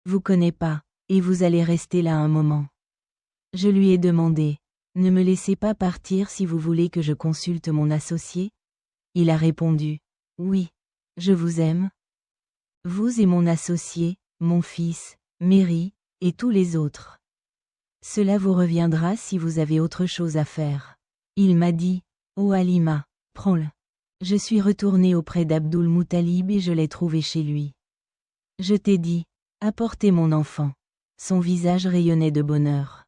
vous connais pas, et vous allez rester là un moment. Je lui ai demandé, ne me laissez pas partir si vous voulez que je consulte mon associé? Il a répondu, oui, je vous aime. Vous et mon associé, mon fils, Mary, et tous les autres. Cela vous reviendra si vous avez autre chose à faire. Il m'a dit, oh Halima, prends-le. Je suis retourné auprès d'Abdul Muttalib et je l'ai trouvé chez lui. Je t'ai dit, apportez mon enfant. Son visage rayonnait de bonheur.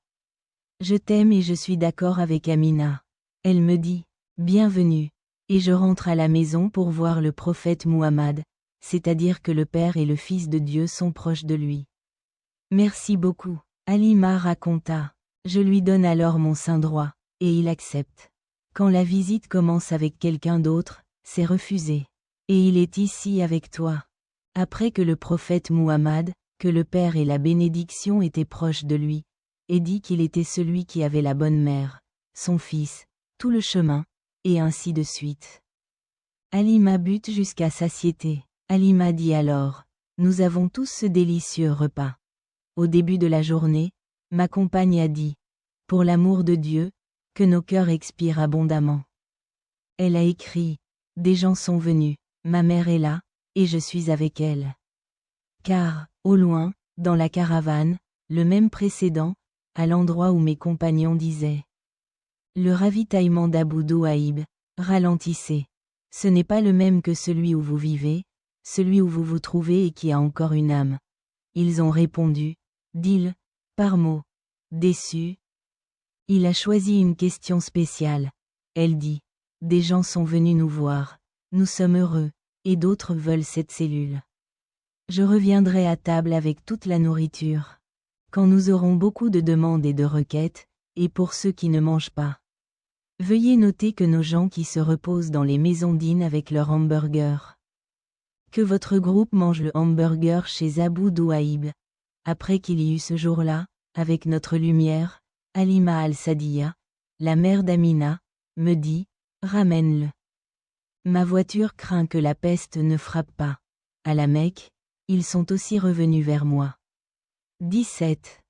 Je t'aime et je suis d'accord avec Amina. Elle me dit, bienvenue, et je rentre à la maison pour voir le prophète Muhammad, c'est-à-dire que le Père et le Fils de Dieu sont proches de lui. Merci beaucoup, Halima raconta. Je lui donne alors mon sein droit, et il accepte. Quand la visite commence avec quelqu'un d'autre, c'est refusé. Et il est ici avec toi. Après que le prophète Muhammad, que le Père et la bénédiction étaient proches de lui, et dit qu'il était celui qui avait la bonne mère, son fils, tout le chemin, et ainsi de suite. Halima but jusqu'à satiété. Halima dit alors, nous avons tous ce délicieux repas. Au début de la journée, ma compagne a dit, pour l'amour de Dieu, que nos cœurs expirent abondamment. Elle a écrit, des gens sont venus, ma mère est là, et je suis avec elle. Car, au loin, dans la caravane, le même précédent, à l'endroit où mes compagnons disaient. Le ravitaillement d'Abu Douaïb, ralentissez. Ce n'est pas le même que celui où vous vivez, celui où vous vous trouvez et qui a encore une âme. Ils ont répondu, dis-le, par mots. Déçus. Il a choisi une question spéciale. Elle dit, des gens sont venus nous voir, nous sommes heureux, et d'autres veulent cette cellule. Je reviendrai à table avec toute la nourriture. Quand nous aurons beaucoup de demandes et de requêtes, et pour ceux qui ne mangent pas. Veuillez noter que nos gens qui se reposent dans les maisons dînent avec leur hamburger. Que votre groupe mange le hamburger chez Abu Douaïb. Après qu'il y eut ce jour-là, avec notre lumière, Halima al-Sadiya, la mère d'Amina, me dit, ramène-le. Ma voiture craint que la peste ne frappe pas. À la Mecque, ils sont aussi revenus vers moi. 17.